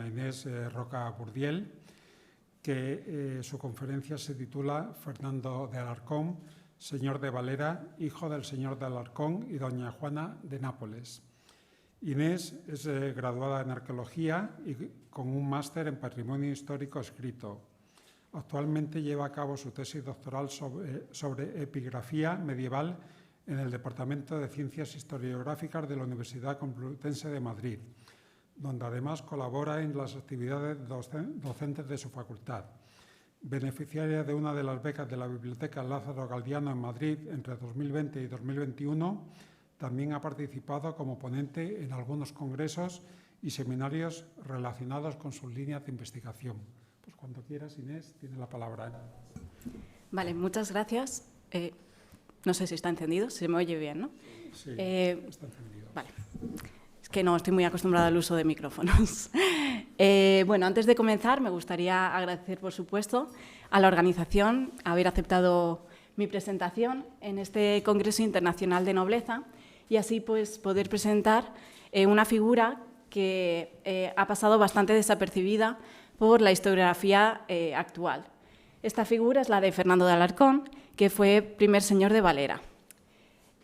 doña Inés Roca Burdiel, que su conferencia se titula Fernando de Alarcón, señor de Valera, hijo del señor de Alarcón y doña Juana de Nápoles. Inés es graduada en Arqueología y con un máster en Patrimonio Histórico escrito. Actualmente lleva a cabo su tesis doctoral sobre epigrafía medieval en el Departamento de Ciencias Historiográficas de la Universidad Complutense de Madrid, donde además colabora en las actividades docentes de su facultad. Beneficiaria de una de las becas de la Biblioteca Lázaro Galdiano en Madrid entre 2020 y 2021, también ha participado como ponente en algunos congresos y seminarios relacionados con sus líneas de investigación. Pues cuando quieras, Inés, tiene la palabra. Vale, muchas gracias. No sé si está encendido, se me oye bien, ¿no? Sí, está encendido. Vale. Es que no estoy muy acostumbrada al uso de micrófonos. Bueno, antes de comenzar, me gustaría agradecer, por supuesto, a la organización haber aceptado mi presentación en este Congreso Internacional de Nobleza y así pues, poder presentar una figura que ha pasado bastante desapercibida por la historiografía actual. Esta figura es la de Fernando de Alarcón, que fue primer señor de Valera.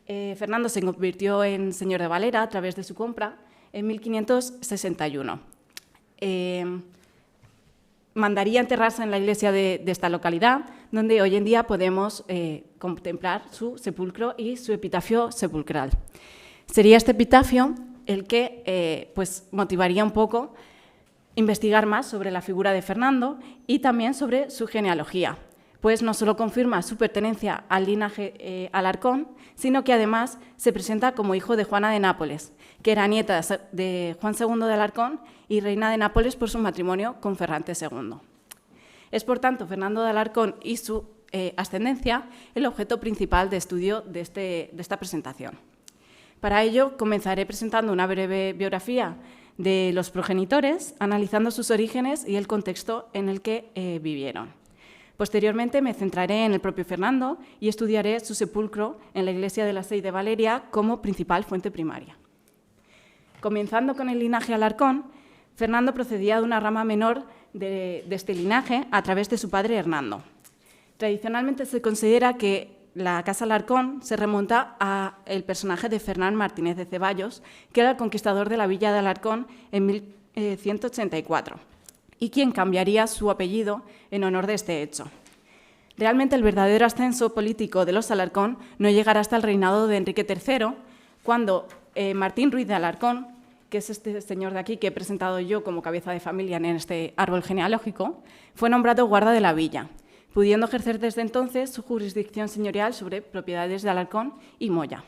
Fernando se convirtió en señor de Valera a través de su compra en 1561. Mandaría enterrarse en la iglesia de esta localidad, donde hoy en día podemos contemplar su sepulcro y su epitafio sepulcral. Sería este epitafio el que pues, motivaría un poco investigar más sobre la figura de Fernando y también sobre su genealogía, pues no solo confirma su pertenencia al linaje Alarcón, sino que además se presenta como hijo de Juana de Nápoles, que era nieta de Juan II de Alarcón y reina de Nápoles por su matrimonio con Ferrante II. Es, por tanto, Fernando de Alarcón y su ascendencia el objeto principal de estudio de esta presentación. Para ello, comenzaré presentando una breve biografía de los progenitores, analizando sus orígenes y el contexto en el que vivieron. Posteriormente me centraré en el propio Fernando y estudiaré su sepulcro en la iglesia de la Sei de Valeria como principal fuente primaria. Comenzando con el linaje Alarcón, Fernando procedía de una rama menor de este linaje a través de su padre Hernando. Tradicionalmente se considera que la casa Alarcón se remonta al personaje de Fernán Martínez de Ceballos, que era el conquistador de la villa de Alarcón en 1184, y quien cambiaría su apellido en honor de este hecho. Realmente el verdadero ascenso político de los Alarcón no llegará hasta el reinado de Enrique III, cuando Martín Ruiz de Alarcón, que es este señor de aquí que he presentado yo como cabeza de familia en este árbol genealógico, fue nombrado guarda de la villa, pudiendo ejercer desde entonces su jurisdicción señorial sobre propiedades de Alarcón y Moya.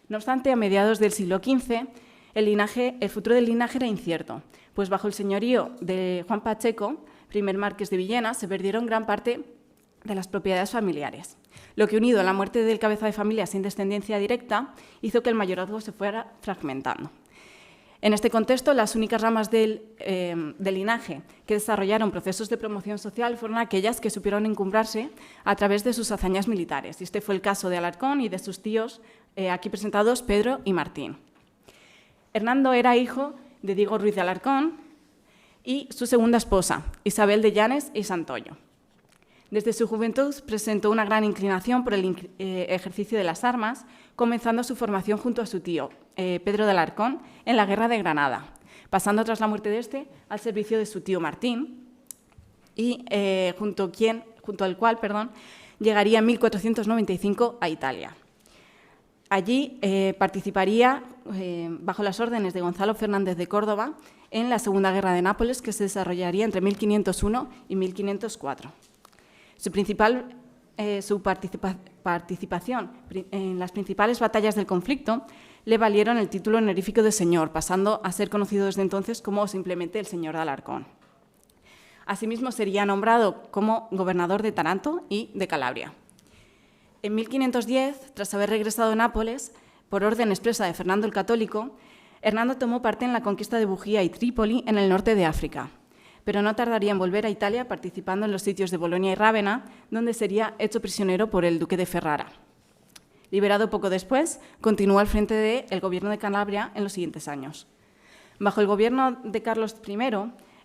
No obstante, a mediados del siglo XV, el futuro del linaje era incierto, pues bajo el señorío de Juan Pacheco, primer marqués de Villena, se perdieron gran parte de las propiedades familiares, lo que, unido a la muerte del cabeza de familia sin descendencia directa, hizo que el mayorazgo se fuera fragmentando. En este contexto, las únicas ramas del linaje que desarrollaron procesos de promoción social fueron aquellas que supieron encumbrarse a través de sus hazañas militares. Y este fue el caso de Alarcón y de sus tíos aquí presentados, Pedro y Martín. Hernando era hijo de Diego Ruiz de Alarcón y su segunda esposa, Isabel de Llanes y Santoyo. Desde su juventud presentó una gran inclinación por el ejercicio de las armas, comenzando su formación junto a su tío, Pedro de Alarcón, en la Guerra de Granada, pasando tras la muerte de este al servicio de su tío Martín, y junto al cual llegaría en 1495 a Italia. Allí participaría, bajo las órdenes de Gonzalo Fernández de Córdoba, en la Segunda Guerra de Nápoles, que se desarrollaría entre 1501 y 1504. Su participación en las principales batallas del conflicto le valieron el título honorífico de señor, pasando a ser conocido desde entonces como simplemente el señor de Alarcón. Asimismo, sería nombrado como gobernador de Taranto y de Calabria. En 1510, tras haber regresado a Nápoles, por orden expresa de Fernando el Católico, Hernando tomó parte en la conquista de Bujía y Trípoli en el norte de África, pero no tardaría en volver a Italia participando en los sitios de Bolonia y Rávena, donde sería hecho prisionero por el duque de Ferrara. Liberado poco después, continuó al frente del gobierno de Calabria en los siguientes años. Bajo el gobierno de Carlos I,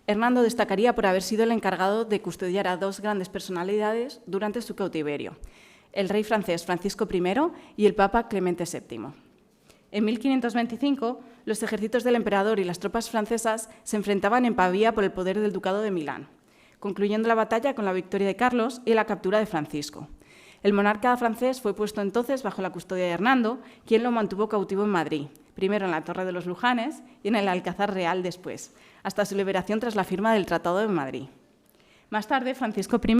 Hernando destacaría por haber sido el encargado de custodiar a dos grandes personalidades durante su cautiverio, el rey francés Francisco I y el papa Clemente VII. En 1525, los ejércitos del emperador y las tropas francesas se enfrentaban en Pavía por el poder del ducado de Milán, concluyendo la batalla con la victoria de Carlos y la captura de Francisco. El monarca francés fue puesto entonces bajo la custodia de Hernando, quien lo mantuvo cautivo en Madrid, primero en la Torre de los Lujanes y en el Alcázar Real después, hasta su liberación tras la firma del Tratado de Madrid. Más tarde, Francisco I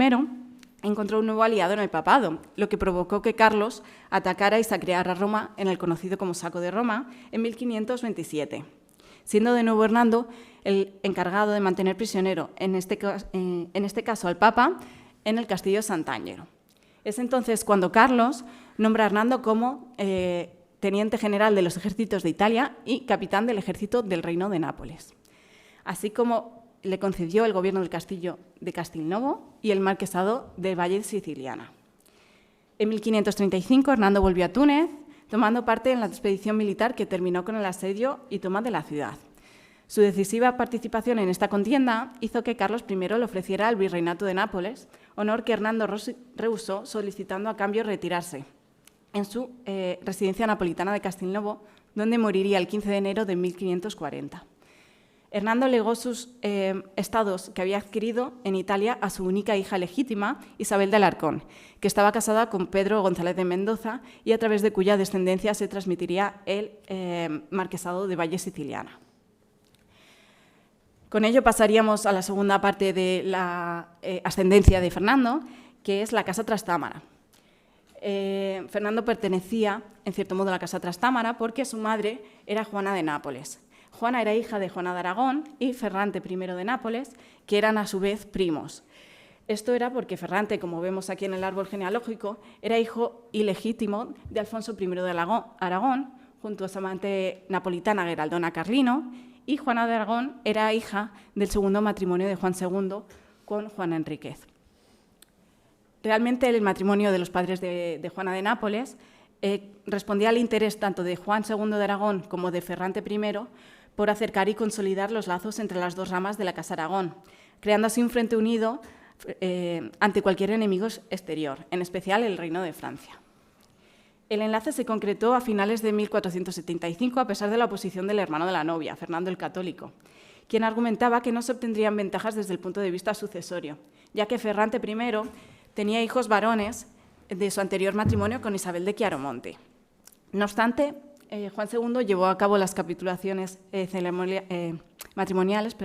encontró un nuevo aliado en el papado, lo que provocó que Carlos atacara y saqueara Roma en el conocido como Saco de Roma en 1527, siendo de nuevo Hernando el encargado de mantener prisionero, en este caso al Papa, en el castillo de Sant'Angelo. Es entonces cuando Carlos nombra a Hernando como teniente general de los ejércitos de Italia y capitán del ejército del Reino de Nápoles, así como le concedió el gobierno del castillo de Castelnuovo y el marquesado de Valle Siciliana. En 1535, Hernando volvió a Túnez, tomando parte en la expedición militar que terminó con el asedio y toma de la ciudad. Su decisiva participación en esta contienda hizo que Carlos I le ofreciera el virreinato de Nápoles, honor que Hernando rehusó, solicitando a cambio retirarse en su residencia napolitana de Castelnuovo, donde moriría el 15 de enero de 1540. Hernando legó sus estados que había adquirido en Italia a su única hija legítima, Isabel de Alarcón, que estaba casada con Pedro González de Mendoza y a través de cuya descendencia se transmitiría el marquesado de Valle Siciliana. Con ello pasaríamos a la segunda parte de la ascendencia de Fernando, que es la Casa Trastámara. Fernando pertenecía, en cierto modo, a la Casa Trastámara porque su madre era Juana de Nápoles. Juana era hija de Juana de Aragón y Ferrante I de Nápoles, que eran a su vez primos. Esto era porque Ferrante, como vemos aquí en el árbol genealógico, era hijo ilegítimo de Alfonso I de Aragón, junto a su amante napolitana Geraldona Carlino, y Juana de Aragón era hija del segundo matrimonio de Juan II con Juana Enríquez. Realmente el matrimonio de los padres de Juana de Nápoles respondía al interés tanto de Juan II de Aragón como de Ferrante I por acercar y consolidar los lazos entre las dos ramas de la Casa Aragón, creando así un frente unido ante cualquier enemigo exterior, en especial el Reino de Francia. El enlace se concretó a finales de 1475 a pesar de la oposición del hermano de la novia, Fernando el Católico, quien argumentaba que no se obtendrían ventajas desde el punto de vista sucesorio, ya que Ferrante I tenía hijos varones de su anterior matrimonio con Isabel de Chiaramonte. No obstante, Juan II llevó a cabo las capitulaciones matrimoniales,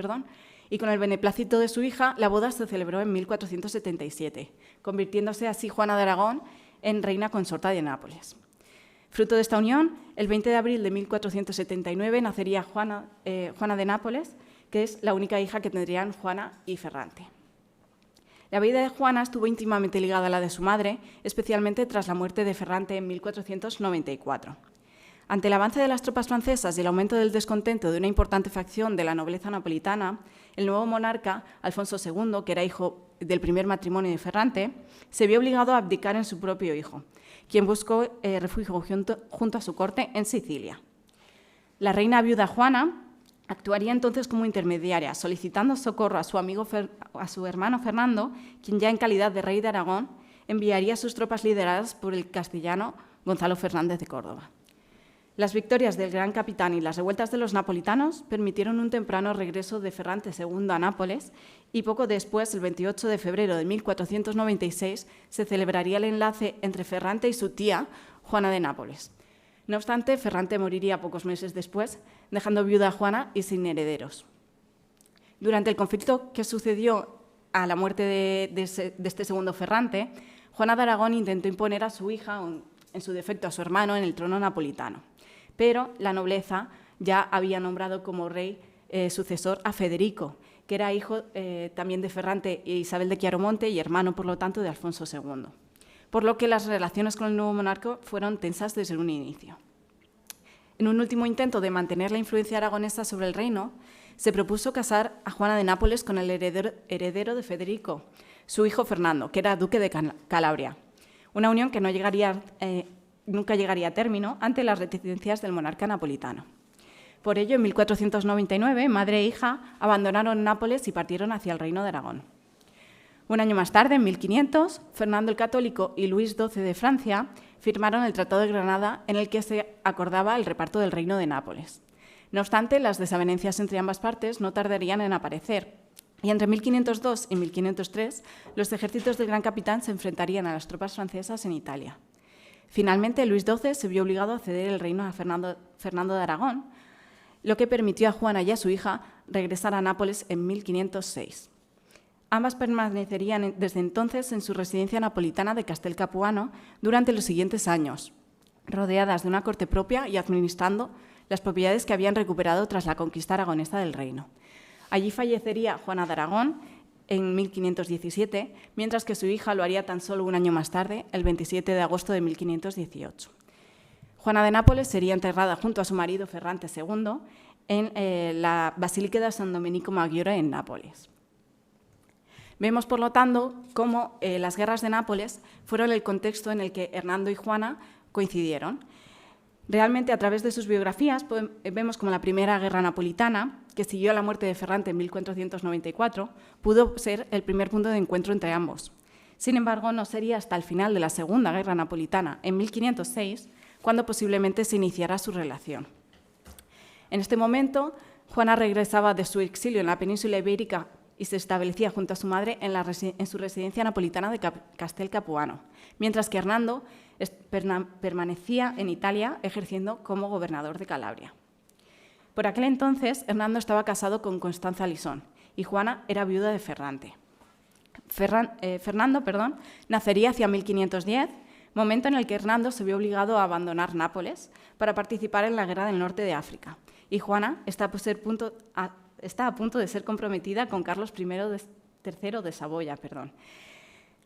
y con el beneplácito de su hija, la boda se celebró en 1477, convirtiéndose así Juana de Aragón en reina consorta de Nápoles. Fruto de esta unión, el 20 de abril de 1479 nacería Juana de Nápoles, que es la única hija que tendrían Juana y Ferrante. La vida de Juana estuvo íntimamente ligada a la de su madre, especialmente tras la muerte de Ferrante en 1494. Ante el avance de las tropas francesas y el aumento del descontento de una importante facción de la nobleza napolitana, el nuevo monarca, Alfonso II, que era hijo del primer matrimonio de Ferrante, se vio obligado a abdicar en su propio hijo, quien buscó refugio junto a su corte en Sicilia. La reina viuda Juana actuaría entonces como intermediaria, solicitando socorro a su hermano Fernando, quien ya en calidad de rey de Aragón enviaría sus tropas lideradas por el castellano Gonzalo Fernández de Córdoba. Las victorias del gran capitán y las revueltas de los napolitanos permitieron un temprano regreso de Ferrante II a Nápoles y poco después, el 28 de febrero de 1496, se celebraría el enlace entre Ferrante y su tía, Juana de Nápoles. No obstante, Ferrante moriría pocos meses después, dejando viuda a Juana y sin herederos. Durante el conflicto que sucedió a la muerte de este segundo Ferrante, Juana de Aragón intentó imponer a su hija, en su defecto a su hermano, en el trono napolitano. Pero la nobleza ya había nombrado como rey sucesor a Federico, que era hijo también de Ferrante e Isabel de Chiaramonte y hermano, por lo tanto, de Alfonso II. Por lo que las relaciones con el nuevo monarca fueron tensas desde un inicio. En un último intento de mantener la influencia aragonesa sobre el reino, se propuso casar a Juana de Nápoles con el heredero de Federico, su hijo Fernando, que era duque de Calabria, una unión que nunca llegaría a término ante las reticencias del monarca napolitano. Por ello, en 1499, madre e hija abandonaron Nápoles y partieron hacia el Reino de Aragón. Un año más tarde, en 1500, Fernando el Católico y Luis XII de Francia firmaron el Tratado de Granada, en el que se acordaba el reparto del Reino de Nápoles. No obstante, las desavenencias entre ambas partes no tardarían en aparecer, y entre 1502 y 1503 los ejércitos del Gran Capitán se enfrentarían a las tropas francesas en Italia. Finalmente, Luis XII se vio obligado a ceder el reino a Fernando de Aragón, lo que permitió a Juana y a su hija regresar a Nápoles en 1506. Ambas permanecerían desde entonces en su residencia napolitana de Castel Capuano durante los siguientes años, rodeadas de una corte propia y administrando las propiedades que habían recuperado tras la conquista aragonesa del reino. Allí fallecería Juana de Aragón en 1517, mientras que su hija lo haría tan solo un año más tarde, el 27 de agosto de 1518. Juana de Nápoles sería enterrada junto a su marido Ferrante II en la Basílica de San Domenico Maggiore en Nápoles. Vemos, por lo tanto, cómo las guerras de Nápoles fueron el contexto en el que Hernando y Juana coincidieron. Realmente, a través de sus biografías, vemos como la primera guerra napolitana, que siguió a la muerte de Ferrante en 1494, pudo ser el primer punto de encuentro entre ambos. Sin embargo, no sería hasta el final de la Segunda Guerra Napolitana, en 1506, cuando posiblemente se iniciara su relación. En este momento, Juana regresaba de su exilio en la península ibérica y se establecía junto a su madre en su residencia napolitana de Castel Capuano, mientras que Hernando permanecía en Italia ejerciendo como gobernador de Calabria. Por aquel entonces, Hernando estaba casado con Constanza Lisón y Juana era viuda de Ferrante. Fernando nacería hacia 1510, momento en el que Hernando se vio obligado a abandonar Nápoles para participar en la Guerra del Norte de África, y Juana está a punto de ser comprometida con Carlos III de Saboya.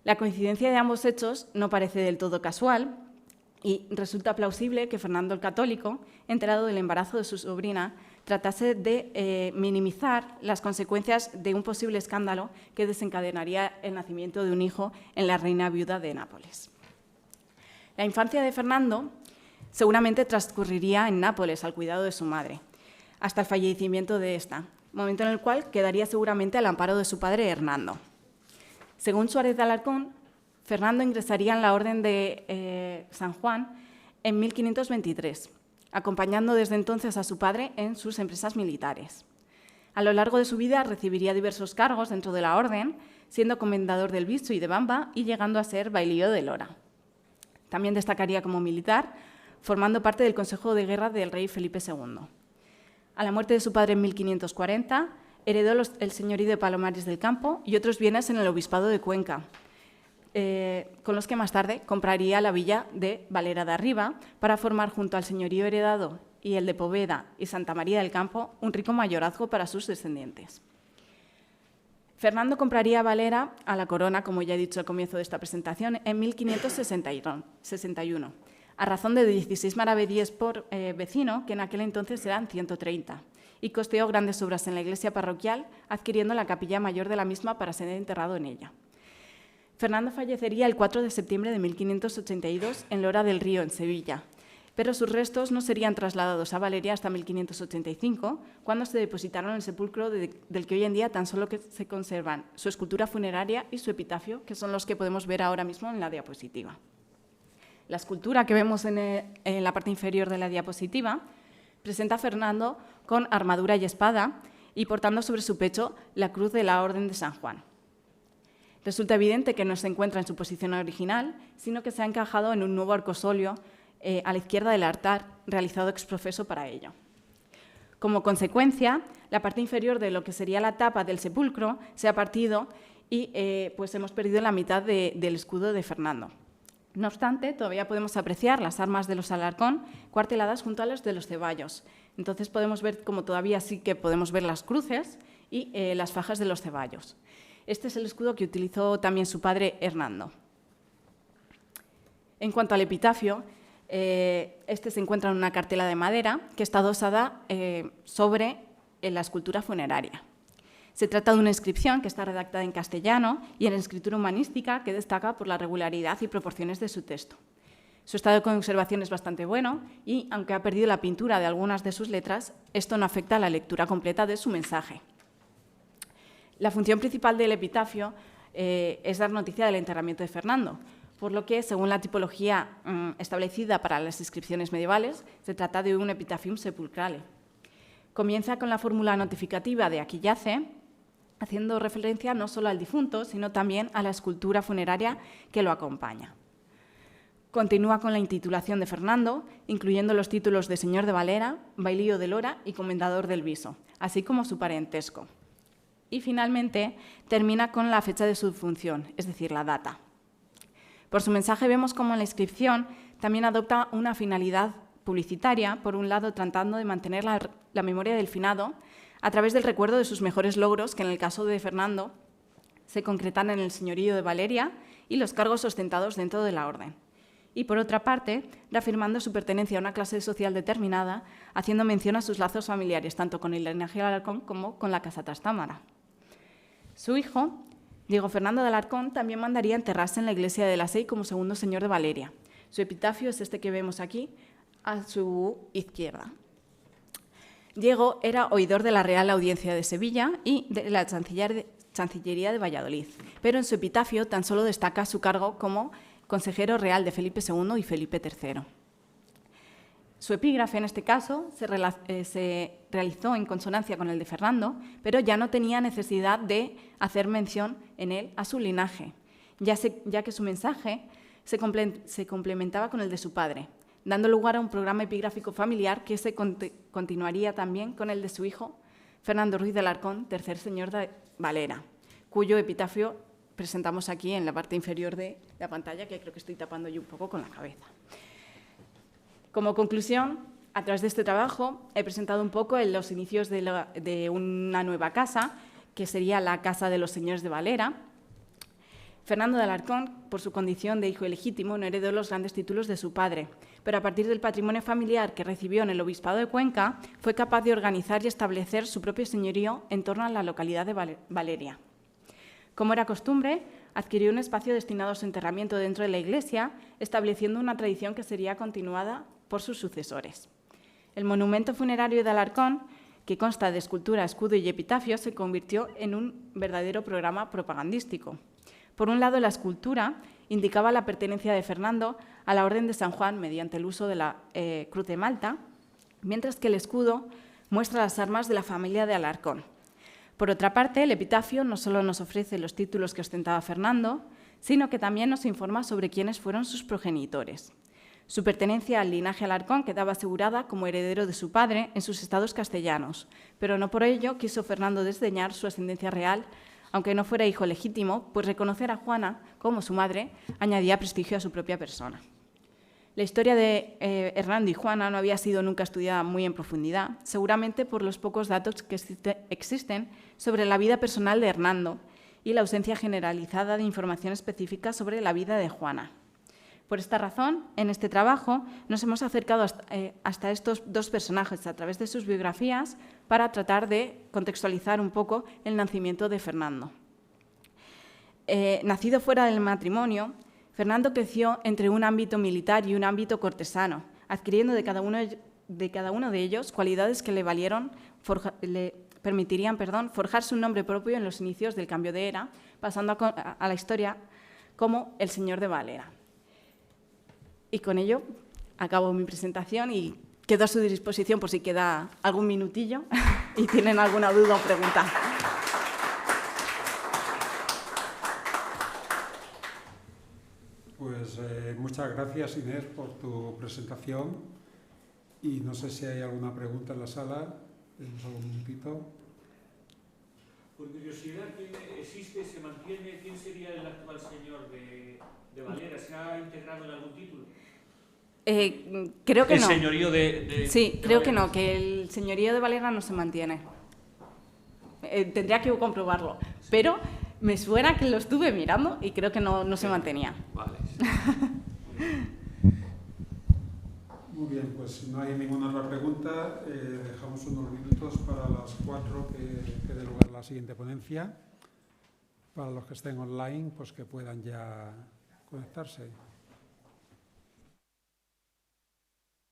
La coincidencia de ambos hechos no parece del todo casual y resulta plausible que Fernando el Católico, enterado del embarazo de su sobrina, tratase de minimizar las consecuencias de un posible escándalo que desencadenaría el nacimiento de un hijo en la reina viuda de Nápoles. La infancia de Fernando seguramente transcurriría en Nápoles al cuidado de su madre, hasta el fallecimiento de esta, momento en el cual quedaría seguramente al amparo de su padre Hernando. Según Suárez de Alarcón, Fernando ingresaría en la Orden de San Juan en 1523, acompañando desde entonces a su padre en sus empresas militares. A lo largo de su vida recibiría diversos cargos dentro de la Orden, siendo comendador del Viso y de Bamba y llegando a ser bailío de Lora. También destacaría como militar, formando parte del Consejo de Guerra del rey Felipe II. A la muerte de su padre en 1540, heredó el señorío de Palomares del Campo y otros bienes en el obispado de Cuenca, con los que más tarde compraría la villa de Valera de Arriba para formar junto al señorío heredado y el de Poveda y Santa María del Campo un rico mayorazgo para sus descendientes. Fernando compraría Valera a la corona, como ya he dicho al comienzo de esta presentación, en 1561, a razón de 16 maravedíes por vecino, que en aquel entonces eran 130, y costeó grandes obras en la iglesia parroquial, adquiriendo la capilla mayor de la misma para ser enterrado en ella. Fernando fallecería el 4 de septiembre de 1582 en Lora del Río, en Sevilla, pero sus restos no serían trasladados a Valeria hasta 1585, cuando se depositaron en el sepulcro del que hoy en día tan solo se conservan su escultura funeraria y su epitafio, que son los que podemos ver ahora mismo en la diapositiva. La escultura que vemos en la parte inferior de la diapositiva presenta a Fernando con armadura y espada y portando sobre su pecho la cruz de la Orden de San Juan. Resulta evidente que no se encuentra en su posición original, sino que se ha encajado en un nuevo arcosolio a la izquierda del altar, realizado ex professo para ello. Como consecuencia, la parte inferior de lo que sería la tapa del sepulcro se ha partido y pues hemos perdido la mitad del escudo de Fernando. No obstante, todavía podemos apreciar las armas de los Alarcón cuarteladas junto a las de los Ceballos. Entonces podemos ver como todavía sí que podemos ver las cruces y las fajas de los Ceballos. Este es el escudo que utilizó también su padre Hernando. En cuanto al epitafio, este se encuentra en una cartela de madera que está adosada sobre la escultura funeraria. Se trata de una inscripción que está redactada en castellano y en escritura humanística que destaca por la regularidad y proporciones de su texto. Su estado de conservación es bastante bueno y, aunque ha perdido la pintura de algunas de sus letras, esto no afecta a la lectura completa de su mensaje. La función principal del epitafio es dar noticia del enterramiento de Fernando, por lo que, según la tipología establecida para las inscripciones medievales, se trata de un epitafium sepulcrale. Comienza con la fórmula notificativa de aquí yace, haciendo referencia no solo al difunto, sino también a la escultura funeraria que lo acompaña. Continúa con la intitulación de Fernando, incluyendo los títulos de Señor de Valera, Bailío de Lora y Comendador del Viso, así como su parentesco. Y finalmente termina con la fecha de su función, es decir, la data. Por su mensaje vemos cómo la inscripción también adopta una finalidad publicitaria, por un lado tratando de mantener la memoria del finado a través del recuerdo de sus mejores logros, que en el caso de Fernando se concretan en el señorío de Valeria y los cargos ostentados dentro de la orden. Y, por otra parte, reafirmando su pertenencia a una clase social determinada, haciendo mención a sus lazos familiares, tanto con el linaje de Alarcón como con la Casa Trastámara. Su hijo, Diego Fernando de Alarcón, también mandaría enterrarse en la iglesia de la Sey como segundo señor de Valeria. Su epitafio es este que vemos aquí, a su izquierda. Diego era oidor de la Real Audiencia de Sevilla y de la Chancillería de Valladolid, pero en su epitafio tan solo destaca su cargo como consejero real de Felipe II y Felipe III. Su epígrafe, en este caso, se realizó en consonancia con el de Fernando, pero ya no tenía necesidad de hacer mención en él a su linaje, ya que su mensaje se complementaba con el de su padre, dando lugar a un programa epigráfico familiar que se continuaría también con el de su hijo, Fernando Ruiz de Alarcón, tercer señor de Valera, cuyo epitafio presentamos aquí en la parte inferior de la pantalla, que creo que estoy tapando yo un poco con la cabeza. Como conclusión, a través de este trabajo he presentado un poco en los inicios de una nueva casa, que sería la Casa de los Señores de Valera. Fernando de Alarcón, por su condición de hijo ilegítimo, no heredó los grandes títulos de su padre, pero a partir del patrimonio familiar que recibió en el Obispado de Cuenca, fue capaz de organizar y establecer su propio señorío en torno a la localidad de Valeria. Como era costumbre, adquirió un espacio destinado a su enterramiento dentro de la iglesia, estableciendo una tradición que sería continuada por sus sucesores. El monumento funerario de Alarcón, que consta de escultura, escudo y epitafio, se convirtió en un verdadero programa propagandístico. Por un lado, la escultura indicaba la pertenencia de Fernando a la Orden de San Juan mediante el uso de la Cruz de Malta, mientras que el escudo muestra las armas de la familia de Alarcón. Por otra parte, el epitafio no solo nos ofrece los títulos que ostentaba Fernando, sino que también nos informa sobre quiénes fueron sus progenitores. Su pertenencia al linaje Alarcón quedaba asegurada como heredero de su padre en sus estados castellanos, pero no por ello quiso Fernando desdeñar su ascendencia real, aunque no fuera hijo legítimo, pues reconocer a Juana como su madre añadía prestigio a su propia persona. La historia de Hernando y Juana no había sido nunca estudiada muy en profundidad, seguramente por los pocos datos que existen sobre la vida personal de Hernando y la ausencia generalizada de información específica sobre la vida de Juana. Por esta razón, en este trabajo nos hemos acercado hasta estos dos personajes a través de sus biografías para tratar de contextualizar un poco el nacimiento de Fernando. Nacido fuera del matrimonio, Fernando creció entre un ámbito militar y un ámbito cortesano, adquiriendo de cada uno de ellos cualidades que le permitirían forjarse un nombre propio en los inicios del cambio de era, pasando a la historia como el señor de Valera. Y con ello acabo mi presentación y quedo a su disposición por si queda algún minutillo y tienen alguna duda o pregunta. Pues muchas gracias, Inés, por tu presentación. Y no sé si hay alguna pregunta en la sala. Tenemos algún minutito. Por curiosidad, ¿quién existe, se mantiene? ¿Quién sería el actual señor de Valera? ¿Se ha integrado en algún título? Creo que el no. El señorío Sí, creo que no, que el señorío de Valera no se mantiene. Tendría que comprobarlo, pero me suena que lo estuve mirando y creo que no se mantenía. Vale. Muy bien, pues si no hay ninguna otra pregunta, dejamos unos minutos para las 4 que dé lugar la siguiente ponencia. Para los que estén online, pues que puedan ya conectarse.